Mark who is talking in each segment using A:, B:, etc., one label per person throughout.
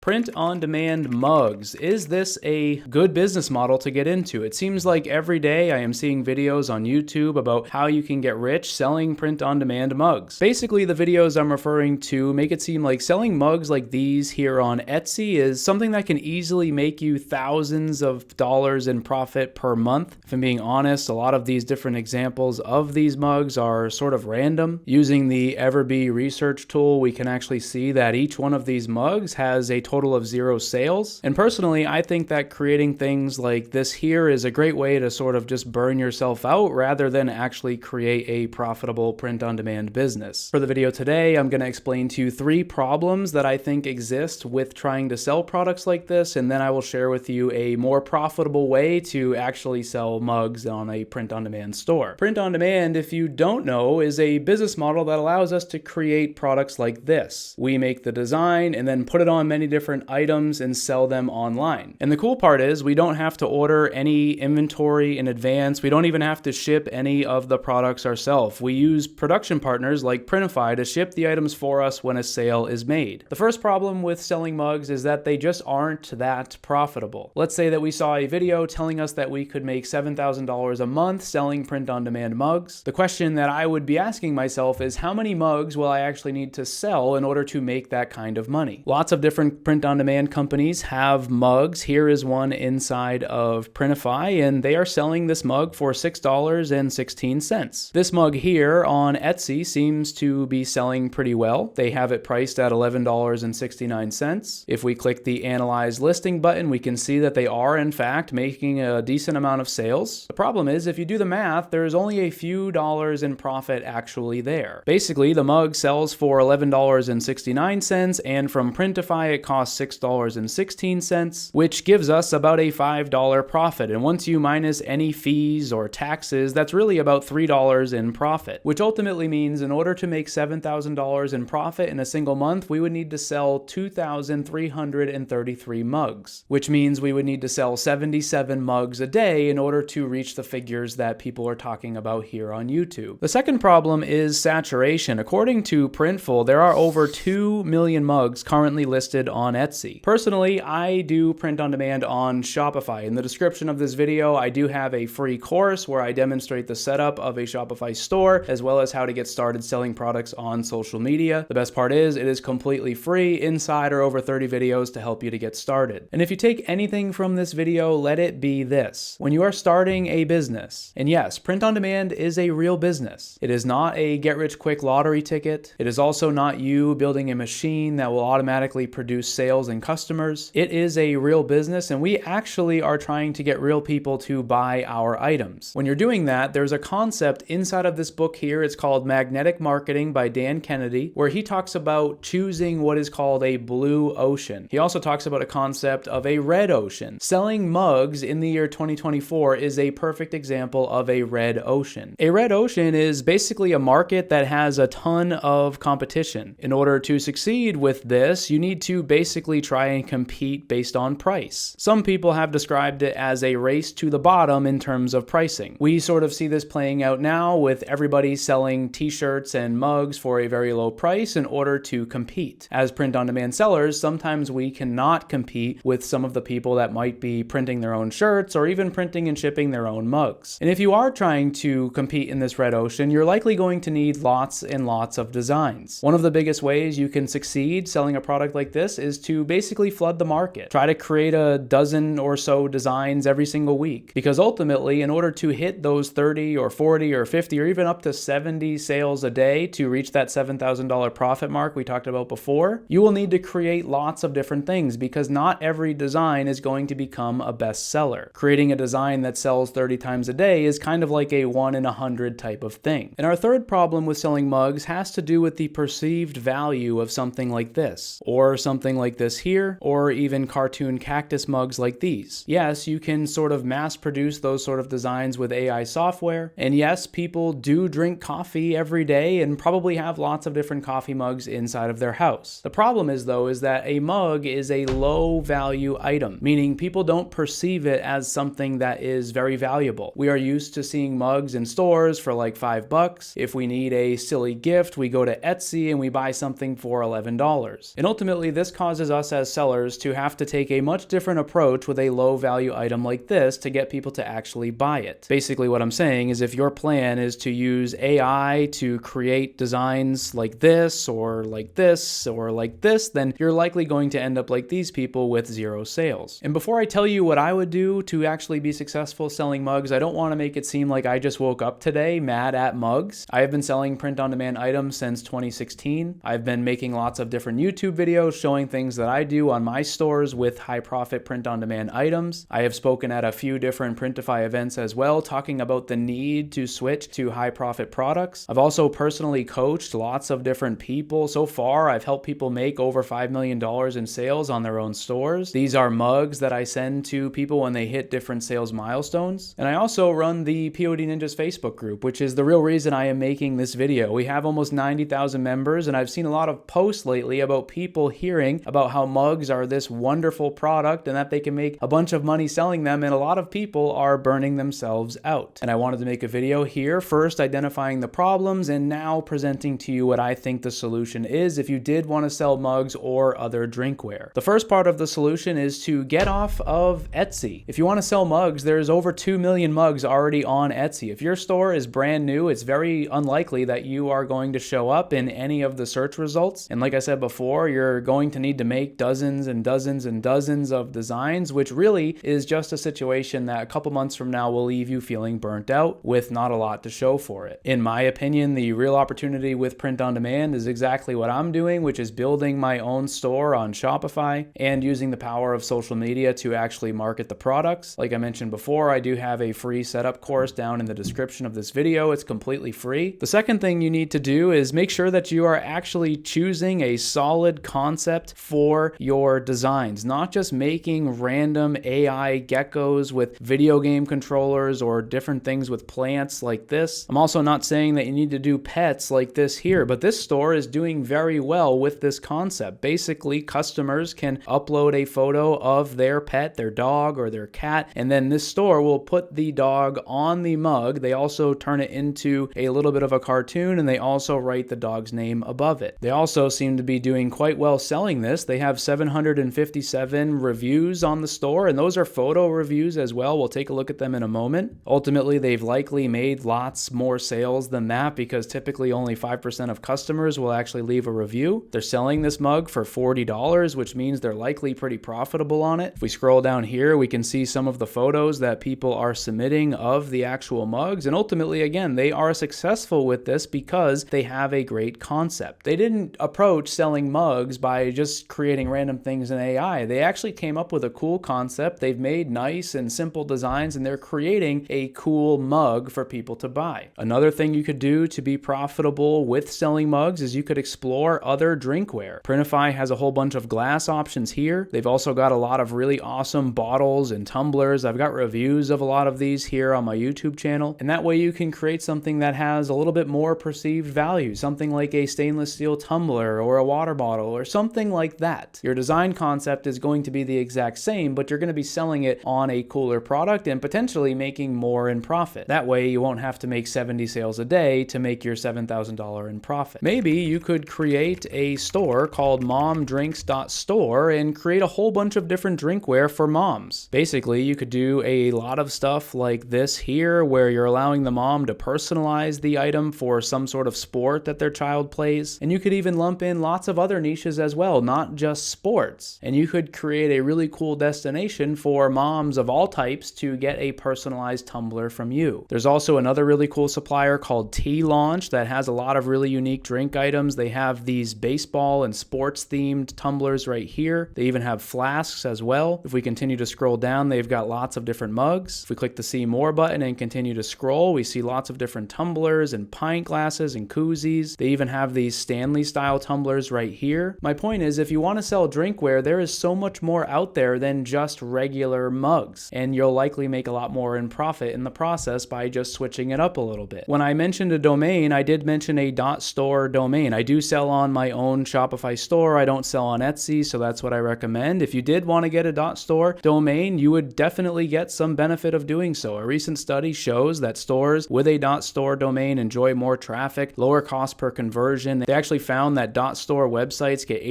A: Print-on-demand mugs. Is this a good business model to get into? It seems like every day I am seeing videos on YouTube about how you can get rich selling print-on-demand mugs. Basically, the videos I'm referring to make it seem like selling mugs like these here on Etsy is something that can easily make you thousands of dollars in profit per month. If I'm being honest, a lot of these different examples of these mugs are sort of random. Using the Everbee research tool, we can actually see that each one of these mugs has a total of 0 sales. And personally, I think that creating things like this here is a great way to sort of just burn yourself out rather than actually create a profitable print-on-demand business. For the video today, I'm going to explain to you 3 problems that I think exist with trying to sell products like this, and then I will share with you a more profitable way to actually sell mugs on a print-on-demand store. Print-on-demand, if you don't know, is a business model that allows us to create products like this. We make the design and then put it on many different items and sell them online. And the cool part is we don't have to order any inventory in advance. We don't even have to ship any of the products ourselves. We use production partners like Printify to ship the items for us when a sale is made. The first problem with selling mugs is that they just aren't that profitable. Let's say that we saw a video telling us that we could make $7,000 a month selling print-on-demand mugs. The question that I would be asking myself is how many mugs will I actually need to sell in order to make that kind of money? Lots of different print-on-demand companies have mugs. Here is one inside of Printify, and they are selling this mug for $6.16. This mug here on Etsy seems to be selling pretty well. They have it priced at $11.69. If we click the Analyze Listing button, we can see that they are in fact making a decent amount of sales. The problem is, if you do the math, there's only a few dollars in profit actually there. Basically, the mug sells for $11.69, and from Printify it costs $6.16, which gives us about a $5 profit. And once you minus any fees or taxes, that's really about $3 in profit, which ultimately means in order to make $7,000 in profit in a single month, we would need to sell 2,333 mugs, which means we would need to sell 77 mugs a day in order to reach the figures that people are talking about here on YouTube. The second problem is saturation. According to Printful, there are over 2 million mugs currently listed on Etsy. Personally, I do print on demand on Shopify. In the description of this video, I do have a free course where I demonstrate the setup of a Shopify store, as well as how to get started selling products on social media. The best part is it is completely free. Inside are over 30 videos to help you to get started. And if you take anything from this video, let it be this. When you are starting a business, and yes, print on demand is a real business. It is not a get-rich-quick lottery ticket. It is also not you building a machine that will automatically produce sales and customers. It is a real business, and we actually are trying to get real people to buy our items. When you're doing that, there's a concept inside of this book here. It's called Magnetic Marketing by Dan Kennedy, where he talks about choosing what is called a blue ocean. He also talks about a concept of a red ocean. Selling mugs in the year 2024 is a perfect example of a red ocean. A red ocean is basically a market that has a ton of competition. In order to succeed with this, you need to basically try and compete based on price. Some people have described it as a race to the bottom in terms of pricing. We sort of see this playing out now with everybody selling t-shirts and mugs for a very low price in order to compete. As print-on-demand sellers, sometimes we cannot compete with some of the people that might be printing their own shirts or even printing and shipping their own mugs. And if you are trying to compete in this red ocean, you're likely going to need lots and lots of designs. One of the biggest ways you can succeed selling a product like this is to basically flood the market. Try to create a dozen or so designs every single week, because ultimately, in order to hit those 30 or 40 or 50 or even up to 70 sales a day to reach that $7,000 profit mark we talked about before, you will need to create lots of different things, because not every design is going to become a bestseller. Creating a design that sells 30 times a day is kind of like a 1 in 100 type of thing. And our third problem with selling mugs has to do with the perceived value of something like this, or something like this here, or even cartoon cactus mugs like these. Yes, you can sort of mass produce those sort of designs with AI software, and yes, people do drink coffee every day and probably have lots of different coffee mugs inside of their house. The problem is, though, is that a mug is a low value item, meaning people don't perceive it as something that is very valuable. We are used to seeing mugs in stores for like $5. If we need a silly gift, we go to Etsy and we buy something for $11. And ultimately, this causes causes us as sellers to have to take a much different approach with a low value item like this to get people to actually buy it. Basically what I'm saying is if your plan is to use AI to create designs like this or like this or like this, then you're likely going to end up like these people with zero sales. And before I tell you what I would do to actually be successful selling mugs, I don't want to make it seem like I just woke up today mad at mugs. I have been selling print-on-demand items since 2016. I've been making lots of different YouTube videos showing things that I do on my stores with high-profit print-on-demand items. I have spoken at a few different Printify events as well, talking about the need to switch to high-profit products. I've also personally coached lots of different people. So far, I've helped people make over $5 million in sales on their own stores. These are mugs that I send to people when they hit different sales milestones. And I also run the POD Ninjas Facebook group, which is the real reason I am making this video. We have almost 90,000 members, and I've seen a lot of posts lately about people hearing about how mugs are this wonderful product and that they can make a bunch of money selling them, and a lot of people are burning themselves out. And I wanted to make a video here, first identifying the problems and now presenting to you what I think the solution is if you did want to sell mugs or other drinkware. The first part of the solution is to get off of Etsy. If you want to sell mugs, there's over 2 million mugs already on Etsy. If your store is brand new, it's very unlikely that you are going to show up in any of the search results. And like I said before, you're going to need to make dozens and dozens and dozens of designs, which really is just a situation that a couple months from now will leave you feeling burnt out with not a lot to show for it. In my opinion, the real opportunity with print on demand is exactly what I'm doing, which is building my own store on Shopify and using the power of social media to actually market the products. Like I mentioned before, I do have a free setup course down in the description of this video. It's completely free. The second thing you need to do is make sure that you are actually choosing a solid concept for your designs, not just making random AI geckos with video game controllers or different things with plants like this. I'm also not saying that you need to do pets like this here, but this store is doing very well with this concept. Basically, customers can upload a photo of their pet, their dog or their cat, and then this store will put the dog on the mug. They also turn it into a little bit of a cartoon, and they also write the dog's name above it. They also seem to be doing quite well selling this. They have 757 reviews on the store, and those are photo reviews as well. We'll take a look at them in a moment. Ultimately, they've likely made lots more sales than that because typically only 5% of customers will actually leave a review. They're selling this mug for $40, which means they're likely pretty profitable on it. If we scroll down here, we can see some of the photos that people are submitting of the actual mugs, and ultimately, again, they are successful with this because they have a great concept. They didn't approach selling mugs by just creating random things in AI. They actually came up with a cool concept. They've made nice and simple designs, and they're creating a cool mug for people to buy. Another thing you could do to be profitable with selling mugs is you could explore other drinkware. Printify has a whole bunch of glass options here. They've also got a lot of really awesome bottles and tumblers. I've got reviews of a lot of these here on my YouTube channel, and that way you can create something that has a little bit more perceived value, something like a stainless steel tumbler or a water bottle or something like that. Your design concept is going to be the exact same, but you're going to be selling it on a cooler product and potentially making more in profit. That way you won't have to make 70 sales a day to make your $7,000 in profit. Maybe you could create a store called momdrinks.store and create a whole bunch of different drinkware for moms. Basically, you could do a lot of stuff like this here where you're allowing the mom to personalize the item for some sort of sport that their child plays. And you could even lump in lots of other niches as well, not just sports. And you could create a really cool destination for moms of all types to get a personalized tumbler from you. There's also another really cool supplier called T-Launch that has a lot of really unique drink items. They have these baseball and sports themed tumblers right here. They even have flasks as well. If we continue to scroll down, they've got lots of different mugs. If we click the see more button and continue to scroll, we see lots of different tumblers and pint glasses and koozies. They even have these Stanley style tumblers right here. My point is, if you want to sell drinkware, there is so much more out there than just regular mugs, and you'll likely make a lot more in profit in the process by just switching it up a little bit. When I mentioned a domain, I did mention a .store domain. I do sell on my own Shopify store. I don't sell on Etsy, so that's what I recommend. If you did want to get a .store domain, you would definitely get some benefit of doing so. A recent study shows that stores with a .store domain enjoy more traffic, lower cost per conversion. They actually found that .store websites get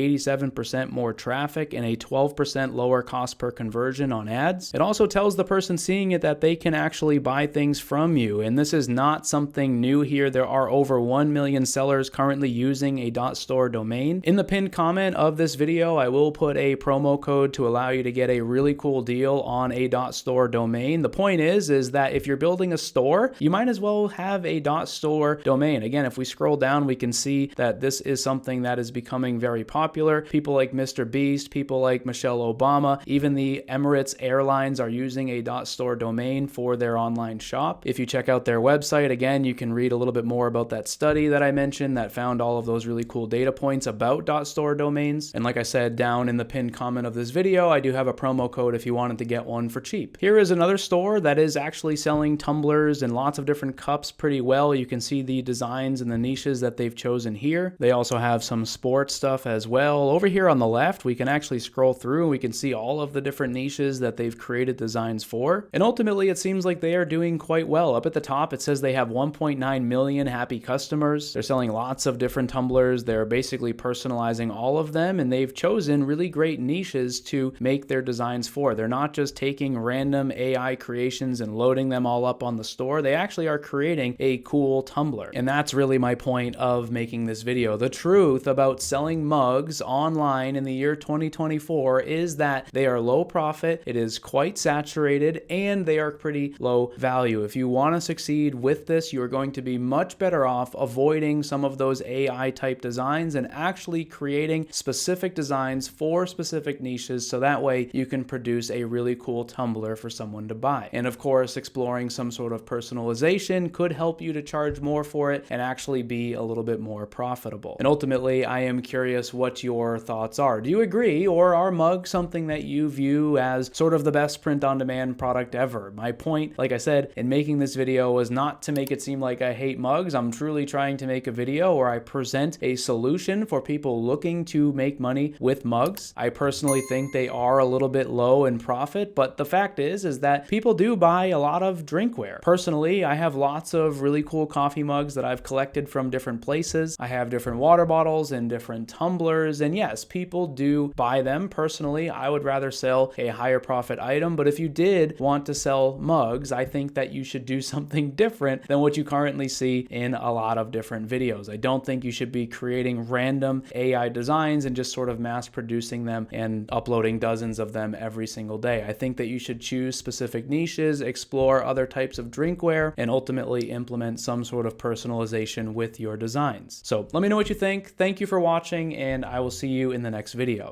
A: 27% more traffic and a 12% lower cost per conversion on ads. It also tells the person seeing it that they can actually buy things from you. And this is not something new here. There are over 1 million sellers currently using a .store domain. In the pinned comment of this video, I will put a promo code to allow you to get a really cool deal on a .store domain. The point is that if you're building a store, you might as well have a .store domain. Again, if we scroll down, we can see that this is something that is becoming very popular. People like Mr. Beast, people like Michelle Obama, even the Emirates Airlines are using a .store domain for their online shop. If you check out their website, again, you can read a little bit more about that study that I mentioned that found all of those really cool data points about .store domains. And like I said, down in the pinned comment of this video, I do have a promo code if you wanted to get one for cheap. Here is another store that is actually selling tumblers and lots of different cups pretty well. You can see the designs and the niches that they've chosen here. They also have some sports stuff as well. Over here on the left, we can actually scroll through and we can see all of the different niches that they've created designs for. And ultimately, it seems like they are doing quite well. Up at the top, it says they have 1.9 million happy customers. They're selling lots of different tumblers. They're basically personalizing all of them, and they've chosen really great niches to make their designs for. They're not just taking random AI creations and loading them all up on the store. They actually are creating a cool tumbler. And that's really my point of making this video. The truth about selling mugs online in the year 2024 is that they are low profit, it is quite saturated, and they are pretty low value. If you want to succeed with this, you are going to be much better off avoiding some of those AI type designs and actually creating specific designs for specific niches, so that way you can produce a really cool tumbler for someone to buy. And of course, exploring some sort of personalization could help you to charge more for it and actually be a little bit more profitable. And ultimately, I am curious what your thoughts are. Do you agree, or are mugs something that you view as sort of the best print-on-demand product ever? My point, like I said, in making this video was not to make it seem like I hate mugs. I'm truly trying to make a video where I present a solution for people looking to make money with mugs. I personally think they are a little bit low in profit, but the fact is that people do buy a lot of drinkware. Personally, I have lots of really cool coffee mugs that I've collected from different places. I have different water bottles and different tumblers, and yes, people do buy them. Personally, I would rather sell a higher profit item, but if you did want to sell mugs, I think that you should do something different than what you currently see in a lot of different videos. I don't think you should be creating random AI designs and just sort of mass producing them and uploading dozens of them every single day. I think that you should choose specific niches, explore other types of drinkware, and ultimately implement some sort of personalization with your designs. So let me know what you think. Thank you for watching, and I will see you in the next video.